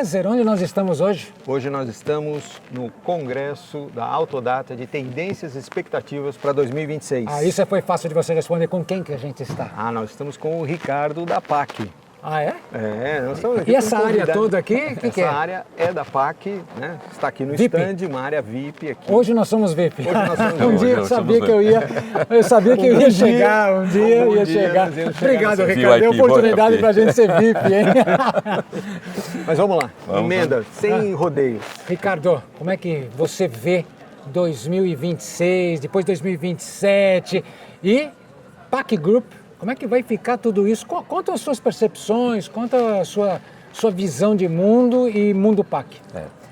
César, onde nós estamos hoje? Hoje nós estamos no Congresso da Autodata de Tendências e Expectativas para 2026. Isso foi fácil de você responder. Com quem que a gente está? Nós estamos com o Ricardo da PAC. Nós estamos aqui. E essa área toda aqui, que é? Essa área é da PAC, né? Está aqui no VIP. stand, uma área VIP aqui. Hoje nós somos VIP. Hoje nós somos Um VIP. dia eu sabia que eu ia chegar, um dia eu ia chegar. Obrigado, Ricardo, deu oportunidade para a gente ser VIP, hein? Mas vamos lá, emenda, sem rodeios. Ricardo, como é que você vê 2026, depois 2027 e PAC Group? Como é que vai ficar tudo isso? Conta as suas percepções, conta a sua visão de mundo e mundo PAC.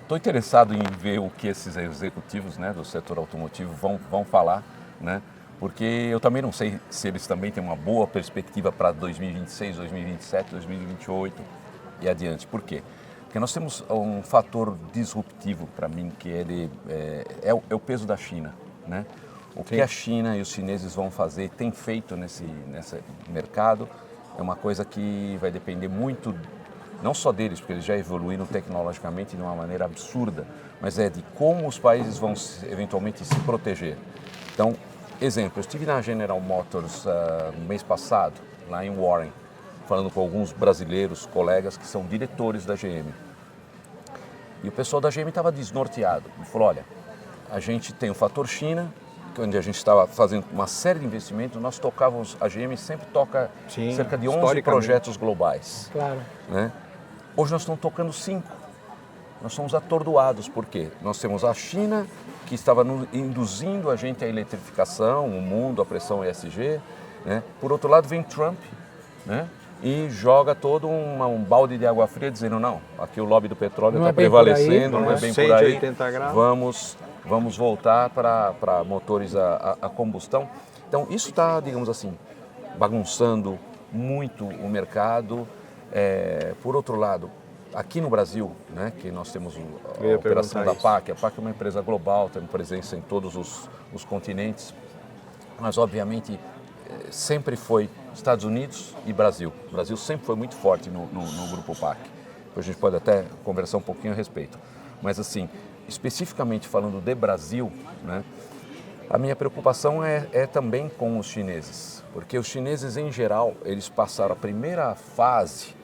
Estou interessado em ver o que esses executivos, né, do setor automotivo vão falar, né? Porque eu também não sei se eles também têm uma boa perspectiva para 2026, 2027, 2028 e adiante. Por quê? Porque nós temos um fator disruptivo para mim, que é o peso da China, né? O que a China e os chineses vão fazer, tem feito nesse mercado, é uma coisa que vai depender muito, não só deles, porque eles já evoluíram tecnologicamente de uma maneira absurda, mas de como os países vão eventualmente se proteger. Então, exemplo, eu estive na General Motors no mês passado, lá em Warren, falando com alguns brasileiros, colegas que são diretores da GM. E o pessoal da GM estava desnorteado. Ele falou, olha, a gente tem o fator China, onde a gente estava fazendo uma série de investimentos, nós tocávamos, a GM sempre toca cerca de 11 projetos globais. Claro. Né? Hoje nós estamos tocando 5. Nós somos atordoados, por quê? Nós temos a China, que estava induzindo a gente à eletrificação, o mundo, a pressão ESG. Né? Por outro lado, vem Trump, né? E joga todo um balde de água fria, dizendo, não, aqui o lobby do petróleo está prevalecendo, não é bem por aí, 180 graus. Vamos voltar para motores a combustão. Então, isso está, digamos assim, bagunçando muito o mercado. Por outro lado, aqui no Brasil, né, que nós temos a operação da PAC, a PAC é uma empresa global, tem presença em todos os continentes, mas, obviamente, sempre foi Estados Unidos e Brasil. O Brasil sempre foi muito forte no grupo PAC. Depois a gente pode até conversar um pouquinho a respeito. Mas, assim, especificamente falando de Brasil, né, a minha preocupação é também com os chineses, porque os chineses em geral, eles passaram a primeira fase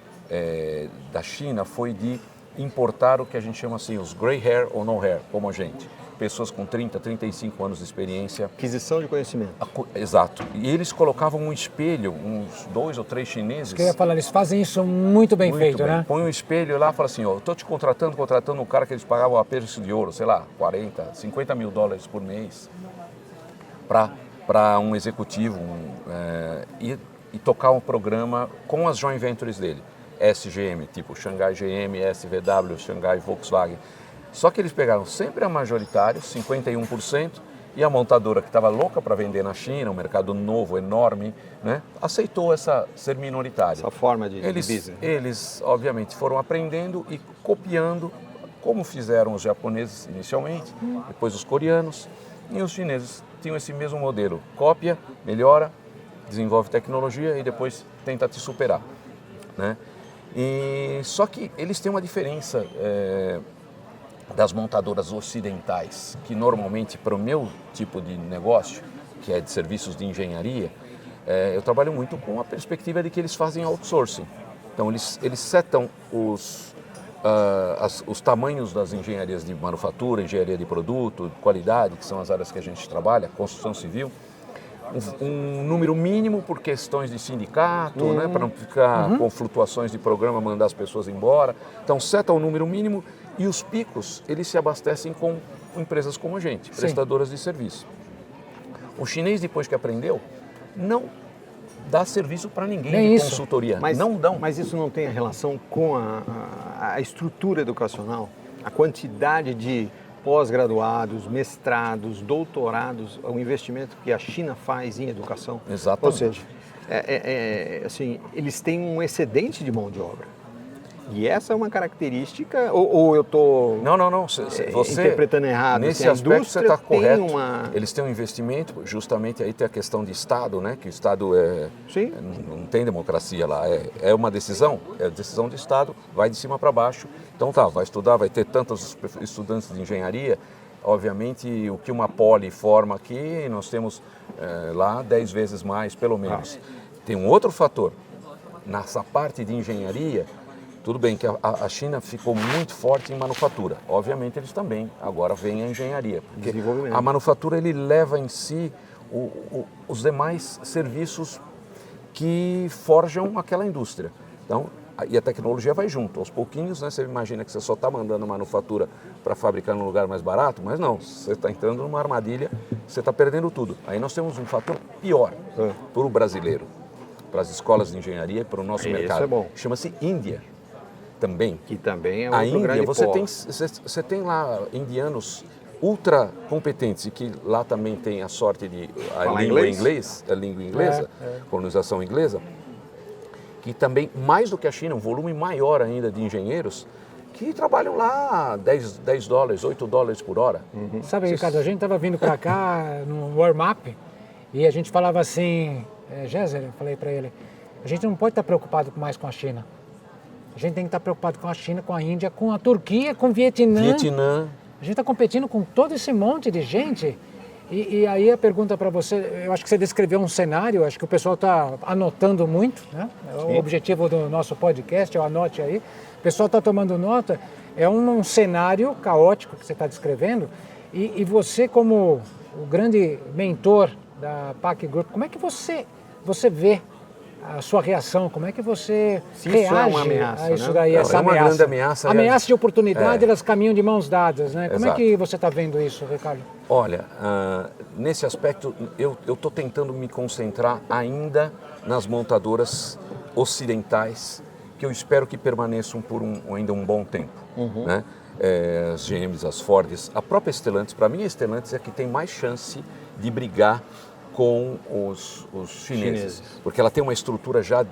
da China foi de importar o que a gente chama assim, os gray hair ou no hair, como a gente, pessoas com 30, 35 anos de experiência. Aquisição de conhecimento. Exato. E eles colocavam um espelho, uns 2 ou 3 chineses. Eu ia falar, eles fazem isso muito bem feito, né? Põe um espelho lá e fala assim, ó, eu estou te contratando um cara que eles pagavam a preço de ouro, sei lá, 40, 50 mil dólares por mês para um executivo e tocar um programa com as joint ventures dele. SGM, tipo Xangai GM, SVW, Xangai Volkswagen. Só que eles pegaram sempre a majoritário, 51%, e a montadora que estava louca para vender na China, um mercado novo, enorme, né, aceitou ser minoritária. Essa forma de business. Eles, obviamente, foram aprendendo e copiando, como fizeram os japoneses inicialmente, depois os coreanos, e os chineses tinham esse mesmo modelo. Cópia, melhora, desenvolve tecnologia e depois tenta te superar. Né? Só que eles têm uma diferença das montadoras ocidentais, que normalmente para o meu tipo de negócio, que é de serviços de engenharia, eu trabalho muito com a perspectiva de que eles fazem outsourcing. Então eles setam os tamanhos das engenharias de manufatura, engenharia de produto, qualidade, que são as áreas que a gente trabalha, construção civil, um número mínimo por questões de sindicato, né, para não ficar com flutuações de programa, mandar as pessoas embora. Então seta um número mínimo e os picos, eles se abastecem com empresas como a gente, prestadoras de serviço. O chinês, depois que aprendeu, não dá serviço para ninguém de consultoria. Mas, não dão. Mas isso não tem relação com a estrutura educacional? A quantidade de pós-graduados, mestrados, doutorados, o investimento que a China faz em educação? Exatamente. Ou seja, assim, eles têm um excedente de mão de obra. E essa é uma característica, ou eu estou Não. Você, interpretando errado? Nesse assim, a aspecto você está indústria correto. tem uma... Eles têm um investimento, justamente aí tem a questão de Estado, né? Que o Estado Sim. não tem democracia lá. É uma decisão, é decisão do Estado, vai de cima para baixo. Então tá, vai estudar, vai ter tantos estudantes de engenharia. Obviamente, o que uma poli forma aqui, nós temos lá 10 vezes mais, pelo menos. Tem um outro fator. Nessa parte de engenharia, tudo bem que a China ficou muito forte em manufatura. Obviamente, eles também agora vêm a engenharia. Porque a manufatura, ele leva em si os demais serviços que forjam aquela indústria. Então, e a tecnologia vai junto, aos pouquinhos, né? Você imagina que você só está mandando manufatura para fabricar num lugar mais barato, mas não, você está entrando numa armadilha, você está perdendo tudo. Aí nós temos um fator pior para o brasileiro, para as escolas de engenharia e para o nosso mercado. É bom. Chama-se Índia também. Que também é A outro Índia, grande polo. você tem lá indianos ultra competentes e que lá também tem a sorte de a língua inglesa, colonização inglesa, que também, mais do que a China, um volume maior ainda de engenheiros que trabalham lá 10 dólares, 8 dólares por hora. Sabe, Ricardo, a gente estava vindo para cá no warm-up e a gente falava assim, Géser, eu falei para ele, a gente não pode estar preocupado mais com a China. A gente tem que estar preocupado com a China, com a Índia, com a Turquia, com o Vietnã. A gente está competindo com todo esse monte de gente. E aí a pergunta para você, eu acho que você descreveu um cenário, acho que o pessoal está anotando muito, né? O objetivo do nosso podcast, anote aí. O pessoal está tomando nota, é um cenário caótico que você está descrevendo. E você, como o grande mentor da PAC Group, como é que você vê a sua reação? Como é que você reage isso é uma ameaça, a isso né? daí, essa uma ameaça? grande ameaça. Ameaça de oportunidade, elas caminham de mãos dadas, né? Como é Exato. que você está vendo isso, Ricardo? Olha, nesse aspecto, eu estou tentando me concentrar ainda nas montadoras ocidentais, que eu espero que permaneçam por ainda um bom tempo. Né? As GMs, as Fords, a própria Stellantis, para mim a Stellantis é a que tem mais chance de brigar com os chineses, porque ela tem uma estrutura já,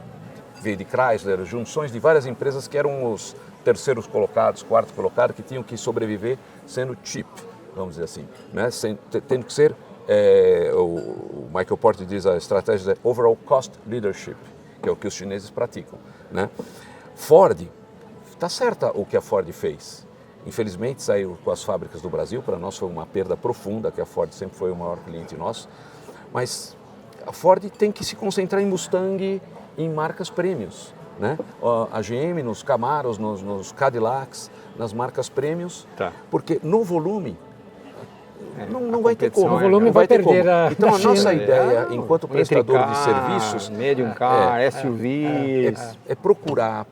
veio de Chrysler, junções de várias empresas que eram os terceiros colocados, quartos colocados, que tinham que sobreviver sendo cheap, vamos dizer assim, né? Tendo que ser, o Michael Porter diz, a estratégia é overall cost leadership, que é o que os chineses praticam, né? Ford, está certa o que a Ford fez. Infelizmente saiu com as fábricas do Brasil, para nós foi uma perda profunda, que a Ford sempre foi o maior cliente nosso, mas a Ford tem que se concentrar em Mustang, em marcas premiums, né? A GM nos Camaros, nos Cadillacs, nas marcas premiums, porque no volume não vai ter como. O volume vai perder Então a nossa ideia, enquanto prestador de serviços, medium car, SUVs, é procurar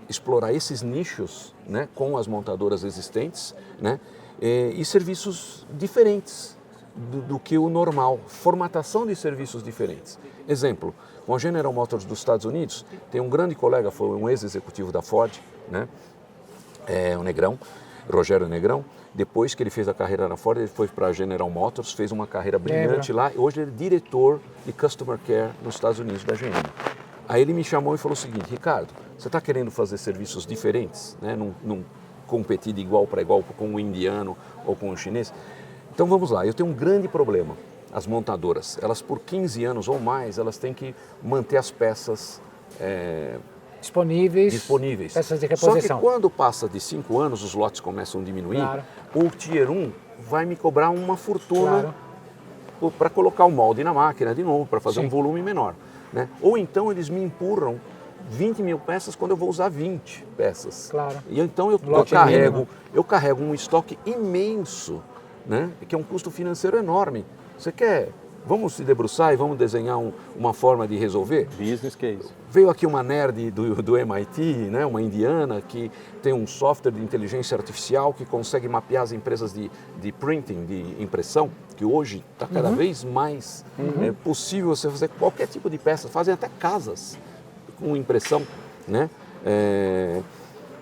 explorar esses nichos, né, com as montadoras existentes, né, e serviços diferentes do que o normal, formatação de serviços diferentes. Exemplo, com a General Motors dos Estados Unidos, tem um grande colega, foi um ex-executivo da Ford, né, o Negrão, Rogério Negrão. Depois que ele fez a carreira na Ford, ele foi para a General Motors, fez uma carreira brilhante lá, e hoje ele é diretor de Customer Care nos Estados Unidos da GM. Aí ele me chamou e falou o seguinte, Ricardo, você está querendo fazer serviços diferentes, né, não competir de igual para igual com o indiano ou com o chinês? Então vamos lá, eu tenho um grande problema. As montadoras, elas por 15 anos ou mais, elas têm que manter as peças disponíveis. Peças de reposição. Só que quando passa de 5 anos, os lotes começam a diminuir, o Tier 1 vai me cobrar uma fortuna para colocar o molde na máquina de novo, para fazer um volume menor, né? Ou então eles me empurram 20 mil peças quando eu vou usar 20 peças. E então eu carrego um estoque imenso, né? Que é um custo financeiro enorme. Você quer? Vamos se debruçar e vamos desenhar uma forma de resolver? Business case. Veio aqui uma nerd do MIT, né, uma indiana, que tem um software de inteligência artificial que consegue mapear as empresas de printing, de impressão, que hoje está cada vez mais possível você fazer qualquer tipo de peça, fazem até casas com impressão, né?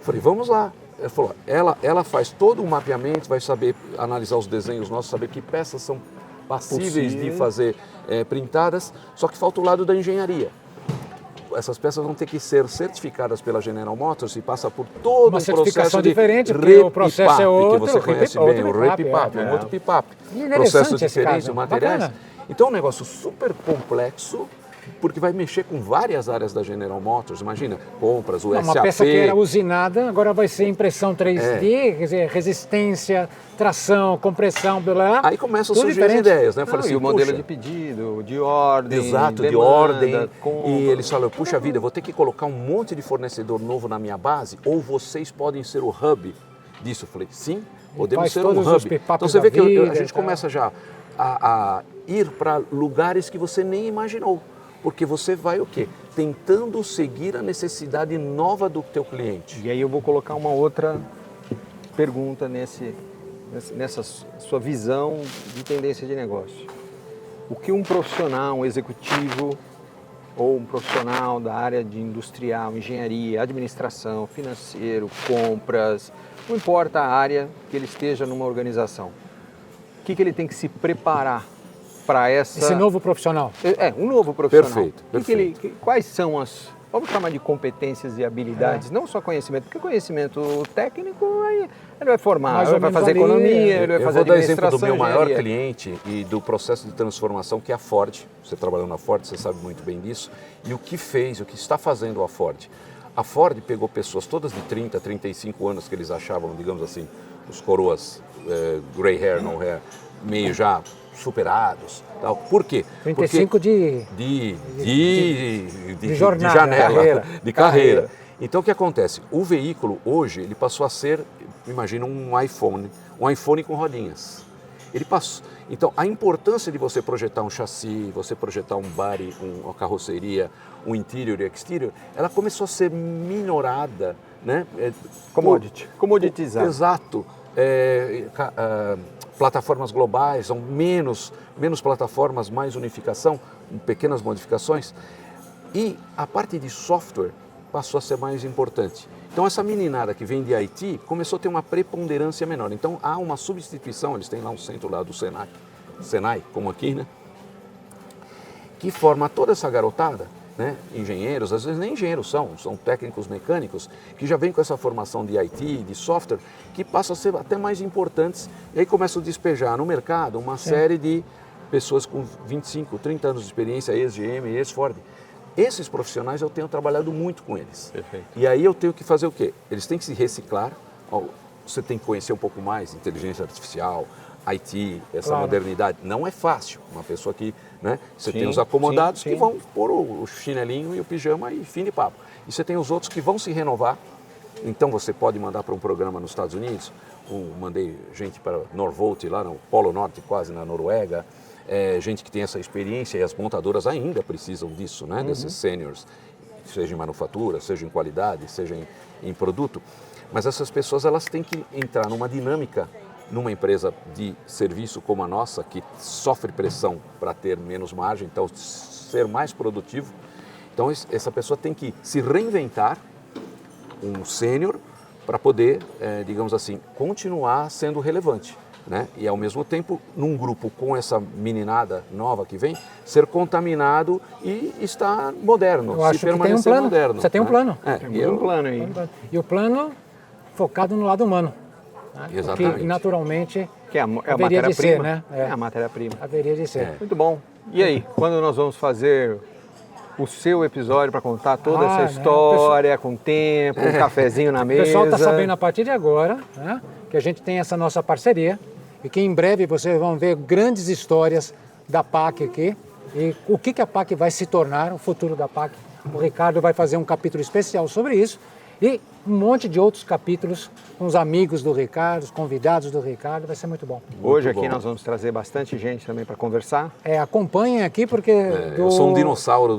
Falei, vamos lá. Ela falou, ela faz todo o mapeamento, vai saber analisar os desenhos nossos, saber que peças são passíveis de fazer printadas, só que falta o lado da engenharia. essas peças vão ter que ser certificadas pela General Motors e passa por todo Uma um certificação processo de diferente, porque o processo é outro, que você conhece outro bem, o PIPAP, REPIPAP, é. um outro PIPAP. Interessante Processos esse diferentes, caso. materiais. Bacana. Então é um negócio super complexo, porque vai mexer com várias áreas da General Motors. Imagina, compras, o Não, SAP. uma peça que era usinada, agora vai ser impressão 3D, quer dizer, resistência, tração, compressão, blá, blá. Aí começam a tudo surgir as diferente. ideias, né? Eu Não, falei assim, e o modelo puxa, de pedido, de ordem, exato, de demanda, ordem. compra. E eles falam, puxa vida, eu vou ter que colocar um monte de fornecedor novo na minha base, ou vocês podem ser o hub disso. Eu falei, sim, podemos faz ser um todos os hub. pipapes Então você da vê que vida a e gente tal. começa já a ir para lugares que você nem imaginou. Porque você vai o quê? Tentando seguir a necessidade nova do teu cliente. E aí eu vou colocar uma outra pergunta nessa sua visão de tendência de negócio. O que um profissional, um executivo ou um profissional da área de industrial, engenharia, administração, financeiro, compras, não importa a área que ele esteja numa organização, o que ele tem que se preparar para Esse novo profissional. um novo profissional. Perfeito, Quais são vamos chamar de competências e habilidades, não só conhecimento, porque conhecimento técnico ele vai formar, Mais ou ele vai menos fazer ali, economia, ele vai Eu fazer vou dar exemplo administração, do meu maior engenharia. cliente e do processo de transformação que é a Ford. Você trabalhou na Ford, você sabe muito bem disso. E o que está fazendo a Ford? A Ford pegou pessoas todas de 30, 35 anos que eles achavam, digamos assim, os coroas, gray hair, no hair, meio já superados. Tal. Por quê? 35 de jornada, janela, de carreira. Carreira. Então o que acontece? O veículo hoje ele passou a ser, imagina um iPhone com rodinhas. Ele passou. Então a importância de você projetar um chassi, você projetar um body, uma carroceria, um interior e exterior, ela começou a ser minorada, né? Comoditizado. Exato. Plataformas globais, são menos plataformas, mais unificação, com pequenas modificações. E a parte de software passou a ser mais importante. Então essa meninada que vem de IT começou a ter uma preponderância menor. Então há uma substituição, eles têm lá um centro lá do Senai, como aqui, né? Que forma toda essa garotada, né? Engenheiros, às vezes nem engenheiros são técnicos mecânicos, que já vêm com essa formação de IT, de software, que passam a ser até mais importantes, e aí começam a despejar no mercado uma série de pessoas com 25, 30 anos de experiência, ex-GM, ex-Ford. Esses profissionais eu tenho trabalhado muito com eles. Perfeito. E aí eu tenho que fazer o quê? Eles têm que se reciclar, você tem que conhecer um pouco mais inteligência artificial, IT, essa modernidade. Não é fácil. Uma pessoa que, né? Você tem os acomodados que vão pôr o chinelinho e o pijama e fim de papo. E você tem os outros que vão se renovar. Então você pode mandar para um programa nos Estados Unidos. Mandei gente para Norvolt, lá no Polo Norte, quase na Noruega. Gente que tem essa experiência e as montadoras ainda precisam disso, né? Desses seniors, seja em manufatura, seja em qualidade, seja em produto. Mas essas pessoas elas têm que entrar numa dinâmica numa empresa de serviço como a nossa, que sofre pressão para ter menos margem, então ser mais produtivo. Então essa pessoa tem que se reinventar, um sênior, para poder, digamos assim, continuar sendo relevante, né? E ao mesmo tempo, num grupo com essa meninada nova que vem, ser contaminado e estar moderno, Eu acho se que tem um permanecer plano. moderno. Você tem um plano. Temos um plano aí. E o plano focado no lado humano. Né? Exatamente. Que naturalmente Que é a haveria de ser, matéria-prima. né? É a matéria-prima. Haveria de ser. Muito bom. E aí, quando nós vamos fazer o seu episódio para contar toda essa né? história, com tempo, um cafezinho na O mesa? pessoal está sabendo a partir de agora, né, que a gente tem essa nossa parceria e que em breve vocês vão ver grandes histórias da PAC aqui e o que a PAC vai se tornar, o futuro da PAC. O Ricardo vai fazer um capítulo especial sobre isso e um monte de outros capítulos com os amigos do Ricardo, os convidados do Ricardo, vai ser muito bom. Hoje Muito aqui bom. nós vamos trazer bastante gente também para conversar. Acompanhem aqui porque... Eu sou um dinossauro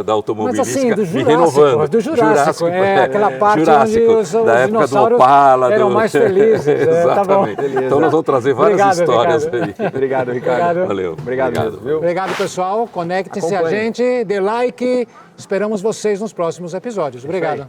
da automobilística, Mas assim, do me Jurássico, renovando. do Jurássico, aquela parte Jurássico, onde os da época do dinossauros Opala. eram mais felizes. Tá bom. Exatamente. Então nós vamos trazer várias Obrigado, histórias Ricardo. aí. Obrigado, Ricardo. Obrigado. Valeu. Obrigado mesmo, viu? Obrigado, pessoal. Conectem-se a Acompanhe. gente, dê like. Esperamos vocês nos próximos episódios. Obrigado.